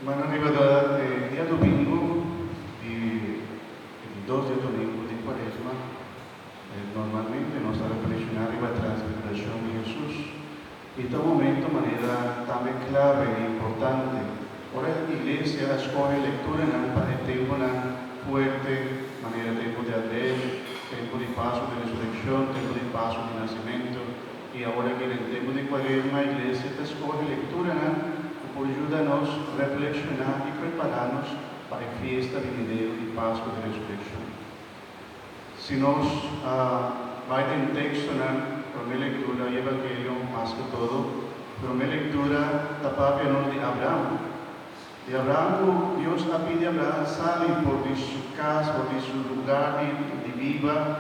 Mano arrivata dia domingo, il 2 di domingo di Quaresma, normalmente nostra reflexión arriba a transfiguración de Jesús. Y este momento de manera también clave e importante. Ahora la iglesia escoge lectura para el tiempo fuerte, manera tiempo de Adén, tiempo de paso de resurrección, tiempo de paso de nacimiento. Y ahora que en el tiempo de Quaresma la iglesia escoge lectura por ayudarnos a reflexionar y prepararnos para la fiesta de Video y Pascua de Resurrección. Si nos va en texto, con mi lectura y Evangelio más que todo, pero mi lectura tapaba de Abraham. De Abraham, Dios pide a Abraham salir por de su casa, por de su lugar de viva,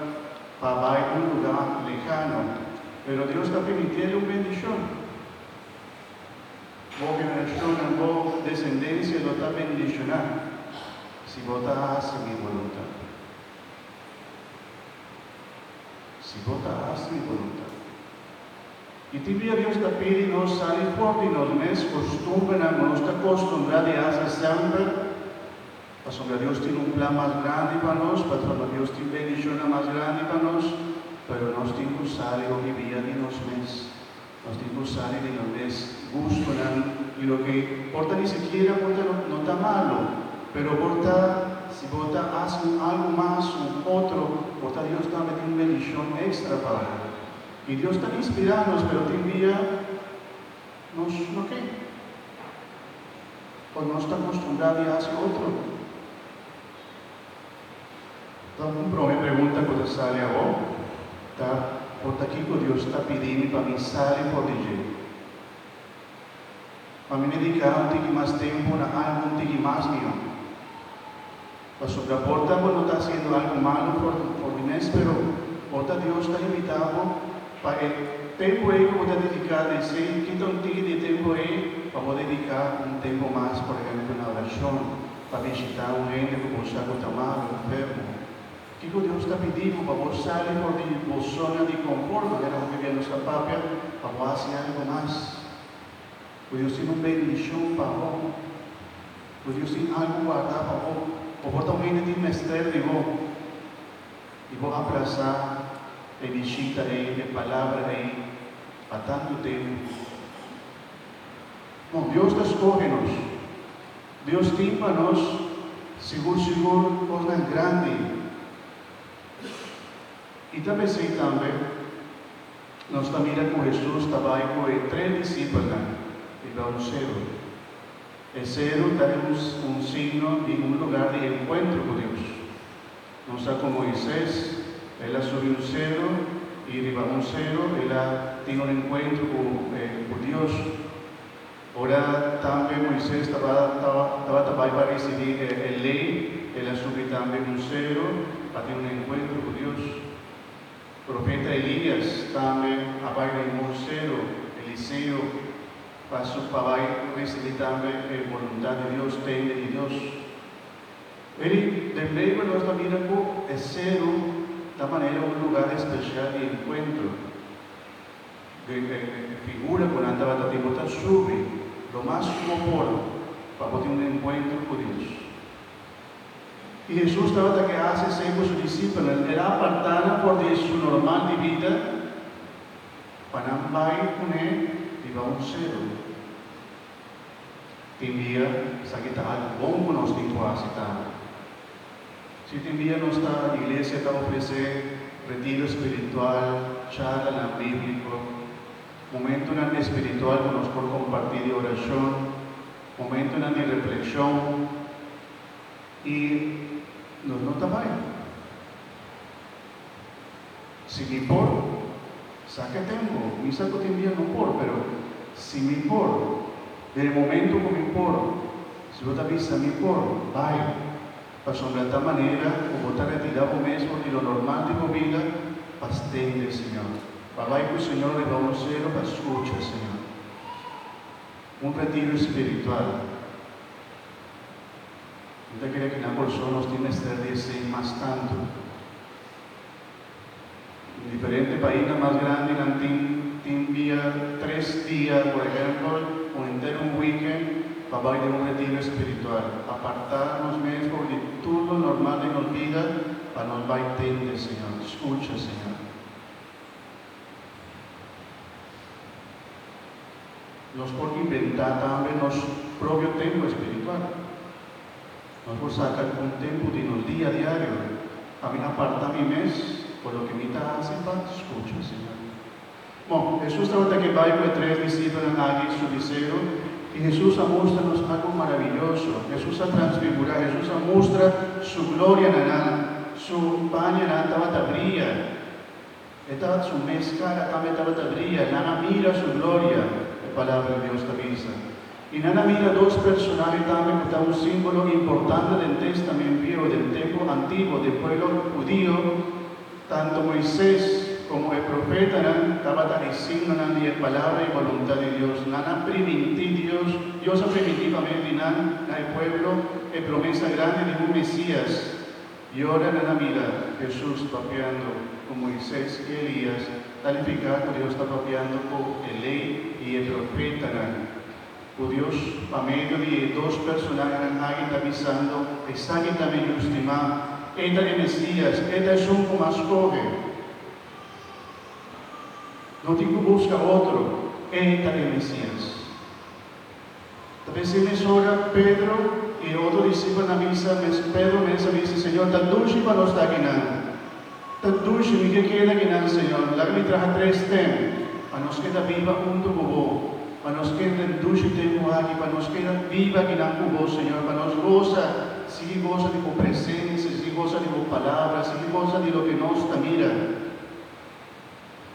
para un lugar lejano. Pero Dios está permitiendo una bendición. Vos generación, vos descendencia, lo está bendicionando. Si vos haces mi voluntad. Si vos haces mi voluntad. Y todavía Dios está pidiendo salir fuerte y nos está acostumbrado a hacer siempre. Para Dios tiene un plan más grande para nosotros, para Dios tiene bendición más grande para nosotros, pero nos tiene que salir hoy día de los meses. Nos tiene que salir de los meses, gusto, y lo que porta ni siquiera porta no está malo, pero porta, si porta hace algo más, un otro, porta Dios está metiendo una bendición extra para él. Y Dios está inspirándonos, pero te envía, ¿no qué? Pues no está acostumbrado a hacer otro. Entonces, me pregunta cuando sale a vos, por aquí que Dios está pidiendo para mí salir por DJ. Para mí dedicar un poquito más tiempo a algo, un poquito más mío. Para soportar cuando está haciendo algo malo por mi mes, pero ahora Dios está invitado para el tiempo que voy a dedicar, decir, quita un poquito de tiempo ahí, para poder dedicar un tiempo más, por ejemplo, en la oración, para visitar a un gente que está malo, enfermo. ¿Qué Dios está pidiendo para vos salir por tu zona de confort, que era donde viene nuestra papia, para vos hacer algo más? Pues Dios tiene una bendición para vos. Pues Dios tiene algo guardado para vos. O vos también tienes menester de vos. Y vos abrazar la visita de palabra de para tanto tiempo. No, Dios te escoge nos. Dios tiene para nos, seguro, cosas grandes. Y también sí, nos mira con Jesús, estaba ahí con 3 discípulos, y va un cero. El cero tenemos un signo y un lugar de encuentro con Dios. No está como Moisés, él subió un cero y arriba un cero, él tiene un encuentro con Dios. Ahora también Moisés estaba para recibir el ley, él subió también un cero para tener un encuentro con Dios. El profeta Elías también abajo un cero, Eliseo pasó para recibir también la voluntad de Dios, tener de Dios. Él de medio de nuestra vida es cero, de manera un lugar especial de encuentro. De figura cuando andaba a tiempo sube, lo más como para tener un encuentro con Dios. Y Jesús estaba que hace sempre sus discípulos, era apartada por su normal de vida, para no ir con él y va un cero. Tendría, sabe que algo bom que nós temos que fazer. Si tendría nuestra iglesia para ofrecer retiro espiritual, charla bíblico, momento espiritual que nos por compartir de oración, momento de reflexión y no está mal. Si me por, saca tiempo, mi saco te envía no por, pero si me por, del momento que me por, si vos te avisa me por, vaya, para de esta manera, como te retirado mesmo de lo normal de tu vida, para estender, Señor. Para que el Señor le va a un cero para escuchar, Señor. Un retiro espiritual. Yo quería que una persona nos tiene que decir más tanto. En diferentes países más grandes, tienen 3 días, por ejemplo, o entero un weekend, para ir de un retiro espiritual, apartarnos mesmo de todo lo normal en nuestra vida, para nos va a entender, Señor. Escucha, Señor. Nos por inventar también nuestro propio tiempo espiritual. Nos por sacar un tiempo de nuestro día a diario. A mí aparta mi mes, por lo que me está haciendo, escucha, Señor. Bueno, Jesús estaba que va con 3 discípulos en su deseo, y Jesús muestra algo maravilloso. Jesús transfigura, Jesús muestra su gloria en su paña estaba brilla. Estaba su mezcla también estaba brilla. Nana mira su gloria, la palabra de Dios avisa. Y nana mira 2 personajes también que están un símbolo importante del Testamento Viejo, del tiempo antiguo, del pueblo judío. Tanto Moisés como el profeta estaba diciendo la palabra y voluntad de Dios. Nana primitivos, Dios primitivamente el pueblo, es promesa grande de un Mesías. Y ahora nana mira Jesús papeando con Moisés y Elías, talificado Dios está papeando con el ley y el profeta. Dios, a medio de 2 personajes está avisando, exactamente estimado. Esta es Mesías, esta es un más joven. No te busca otro, esta es Mesías. A veces me sobra Pedro y otro discípulo en la misa, Pedro me dice, Señor, tan dulce para nos está guinando. Tan dulce, ¿y qué queda guinando, Señor? La que me trajo 3 temas, para nos queda viva junto con vos. Para nos queda el dulce tiempo aquí, para nos queda viva guinando con vos, Señor. Para nos goza, si goza de tu presencia, si goza de tu palabra, si goza de lo que nos está mira.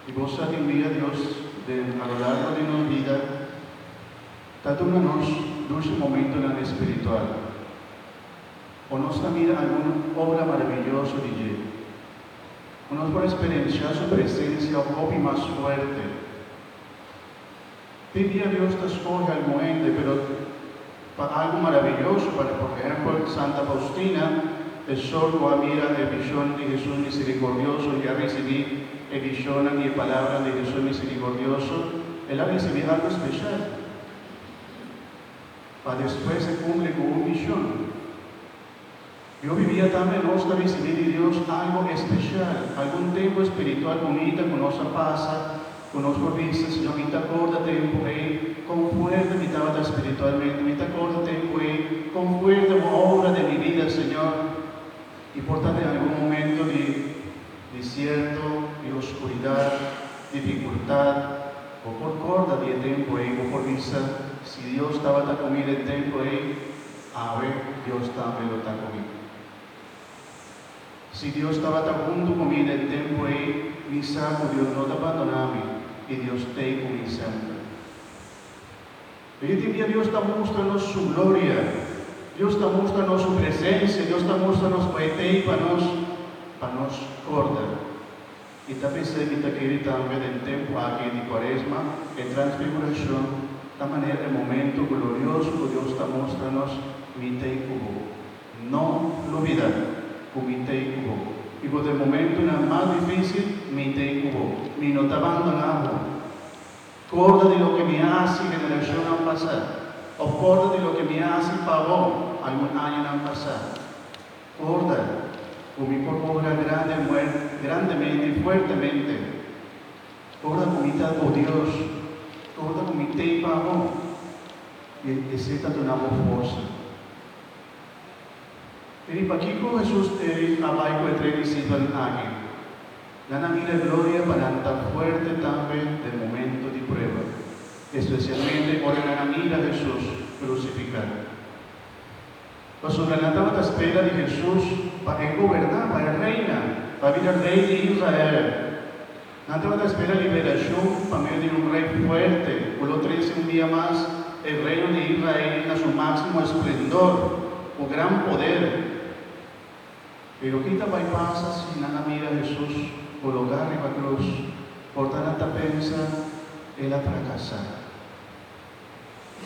Y vos te envía Dios a lo largo de nuestra vida, tanto en unos dulces momentos en el espiritual, o nos mira alguna obra maravillosa de Dios, o nos puede experienciar su presencia un poco más fuerte. Te día Dios te escoge al momento, pero para algo maravilloso, por ejemplo, Santa Faustina, el sol mira la visión de Jesús misericordioso, ya recibí la visión y la palabra de Jesús misericordioso, él ha recibido algo especial. Para después se cumple con una misión. Yo vivía también, nos recibí de Dios algo especial, algún tiempo espiritual bonito, con nuestra pasa, con nuestros vistas, Señor, me te acorda tiempo ahí, con fuerte me estaba espiritualmente, me te acorda tiempo ahí, con fuerte obra de mi vida, Señor. Y por tanto, en algún momento de desierto, de oscuridad, dificultad, o por corda de tiempo ahí, o por vista, si Dios estaba conmigo el tiempo ahí, a ver, Dios también lo está conmigo. Si Dios estaba junto conmigo el tiempo ahí, mi saco, Dios no te abandona y Dios te conmigo siempre. Y hoy día Dios está mostrando su gloria. Dios está mostrando su presencia, Dios está mostrando su poder para nos corda. Y también se evita que también el tiempo aquí de Cuaresma, en transfiguración, de manera el momento glorioso que Dios está mostrando, mi te cubo. No lo olvidar, mi te cubo. Y por el momento más difícil, mi te cubo. Mi no te abandonado. Corda de lo que me hace generación al pasar. O corda de lo que me hace pavón algún año han pasado. Corda, con mi obra grandemente y fuertemente. Corda con mi tal por Dios. Corda con mi te pavón. Y ese está donando fuerza. Y para aquí con Jesús, hablaba con 3 discípulos aquí. Gana mira gloria para tan fuerte también del momento de prueba. Especialmente por la mira Jesús crucificado. Los sobrenaturales a la espera de Jesús para gobernar, para reinar, para ser el rey de Israel. Estaban a la espera de liberación para medio de un rey fuerte. Por lo 13 un día más, el reino de Israel a su máximo esplendor, con gran poder. Pero ¿qué tal pasa si nada mira a Jesús colocar en la cruz? Por tanta pensa, él ha fracasado.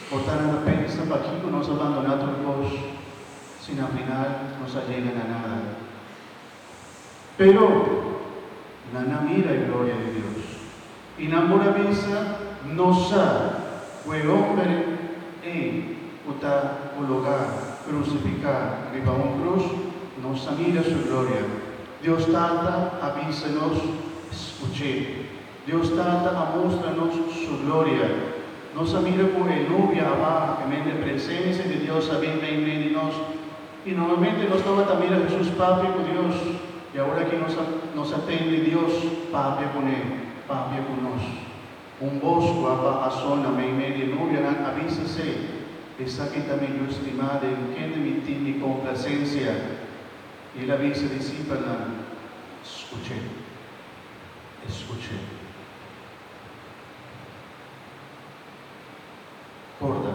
Por tanta pensa, para aquí nos abandonado el Dios, sin al final no se llegan a nada. Pero, nada mira la gloria de Dios. Y en amor a misa, no sabe, fue hombre, está colocar, crucificar, arriba un cruz, nos mira su gloria. Dios trata, avísanos, escuché. Dios trata, amóstranos su gloria. Nos mira por el nubia abajo, en la presencia de Dios, habita en medio de nos. Y normalmente nos estaba también a Jesús, Papi con Dios. Y ahora que nos atende Dios, Papi con Él, Papi con nos. Un bosco a zona, en medio de nubia, avísase. Es aquí también yo estimada, en que de mi complacencia. Y la avisa, discípula, escuché, escuché. Corda,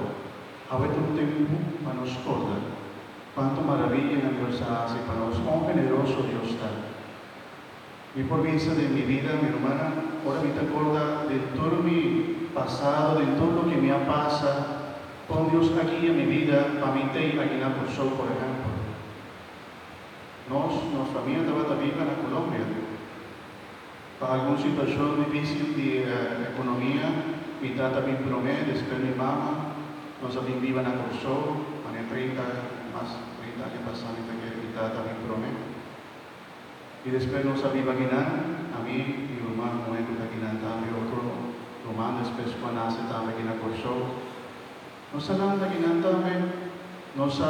a ver un tiempo, manos corda. Cuánto maravilla en Dios hace para nosotros, cuán generoso Dios está. Y por vista de mi vida, mi hermana, ahora me acorda de todo mi pasado, de todo lo que me ha pasado. Con Dios aquí en mi vida, para mí te aquí en la Corsol, por ejemplo. Nuestra familia estaba viva en Colombia. Para alguna situación difícil de economía, mi tata me promete, después mi mamá, nos habían viva en la Corsol, en 30 años pasados, mi tata me promete. Y después nos había guinán, a mí, mi hermano, no es que guinán también, otro romano, después cuando nace también en la Corsol. Nos alanda guinán también. Dios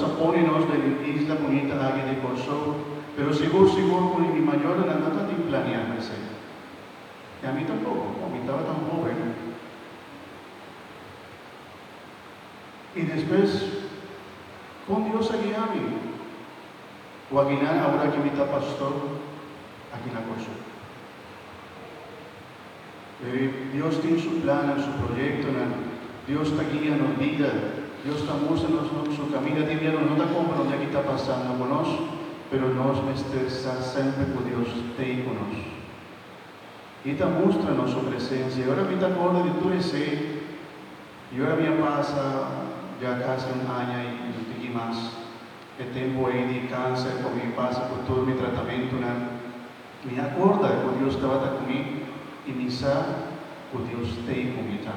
apónenos de la isla bonita aquí de Corsol, pero seguro con mi mayor no está de planearse. Y a mí tampoco, a mí estaba tan joven. Y después, con Dios aquí a mí, o aquí ahora que me está pastor, aquí en la Corsol. Dios tiene su plan, su proyecto, Dios está guiando nos vida. Dios está mostrando su camino, no está como lo que está pasando con nosotros, pero nos está siempre con Dios, te con nosotros. Y está mostrando su presencia. Ahora me acuerdo de tu deseo, y ahora me pasa ya casi un año y más, el tiempo ahí de cáncer, como me pasa por todo mi tratamiento, me acuerdo que Dios estaba conmigo, y me sabe que Dios te conmigo.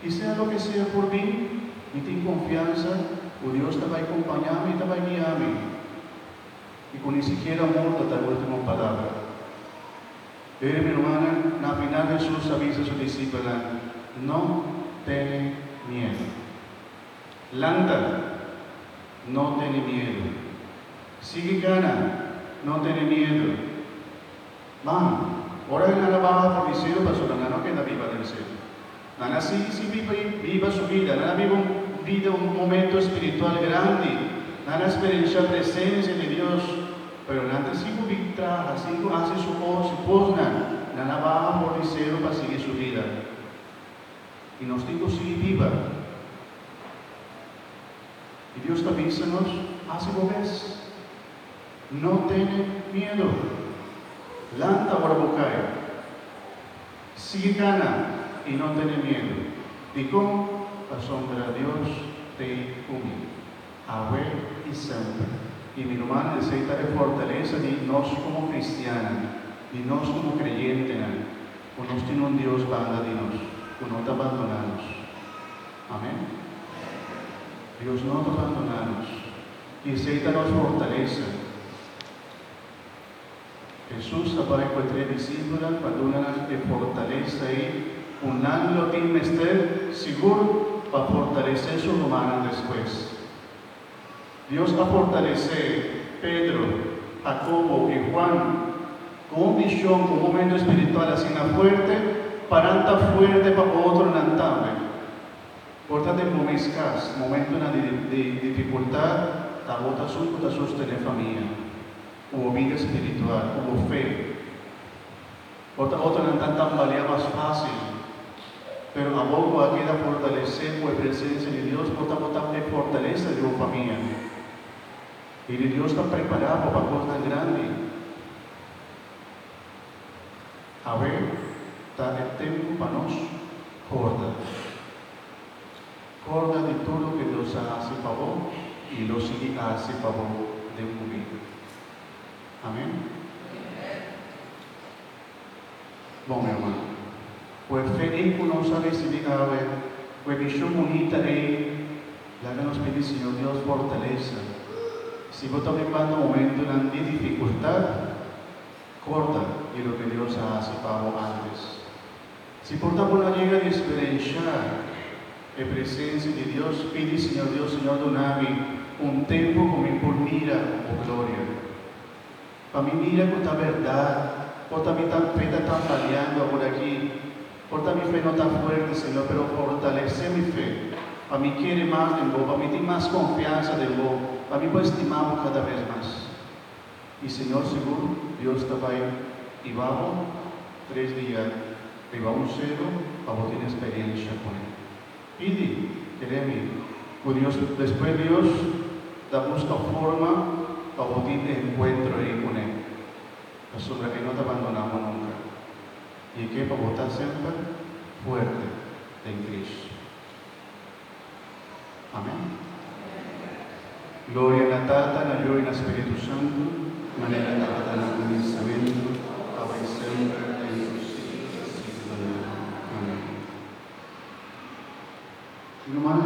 Y sea lo que sea por mí, y tengo confianza, o Dios te va a acompañarme y te va a guiarme. Y con ni siquiera muerto hasta la última palabra. Mi hermana, al final Jesús avisa a su discípula, no tiene miedo. Landa, no tiene miedo. Sigue gana, no tiene miedo. Vamos, ahora en la baja por el cielo, pasó la no queda viva del cielo. Nana sí viva su vida, Nana vive un momento espiritual grande, Nana experiencia la presencia de Dios, pero Nana sigue trabaja, sigue hace su cosa, Nana va por el cielo para seguir su vida. Y nos digo sigue viva. Y Dios te avisa nos, hace vos no tiene miedo. Lanta ahora bocae. Sigue gana. Y no tener miedo. Y con la sombra de Dios te une. Ahora y siempre. Y mi hermana necesita de fortaleza de nosotros como cristianos, de nosotros como creyentes, o nos tiene un Dios banda de nosotros, o no te abandonamos. Amén. Dios no te abandonamos. Y necesita nos fortaleza. Jesús estaba con 3 discípulos, cuando una de fortaleza ahí, un año tiene que estar seguro para fortalecer su hermano después. Dios va a fortalecer Pedro, Jacobo y Juan con visión, con un momento espiritual así fuerte, para estar fuerte para otro nantame. Por tanto, en momento de dificultad, la bota sostener familia, hubo vida espiritual, hubo fe. Otro no tan valía más fácil. Pero a poco aquí da fortalecer por la presencia de Dios, por la fortaleza de tu familia. Y Dios está preparado para cosas grandes. A ver, está el tiempo para nos corda. Corda de todo lo que Dios hace para vos y lo sigue hace para vos de un vida. Amén. Bom, meu irmão. O efeito não sabe se liga a ver bendición bonita de nos pide, Señor Dios, fortaleza. Si vos también vas un momento de dificultad, corta de lo que Dios hace para vos antes. Si por tanto no llega a experienciar la presencia de Dios, pide, Señor Dios, Señor, doname un tiempo como por mira o gloria. Para mí mira con esta verdad, por mi fe está fallando por aquí, por mi fe no está fuerte, Señor, pero fortalece mi fe. Para mí quiere más de vos, para mí tiene más confianza de vos, para mí puedo estimar cada vez más. Y Señor, seguro, Dios te va a ir y vamos 3 días, y vamos cero, para vos tener experiencia con Él. Pide, créeme, con Dios, después Dios da busca forma para vos tener encuentro ahí con Él. Asombra que no te abandonamos nunca. Y que para vos estar siempre fuerte en Cristo. Amén. Gloria a la Tata, a la Hijo y al Espíritu Santo, manera Tata, en el comenzamiento, ahora y siempre, en los siglos. Amén. Y no más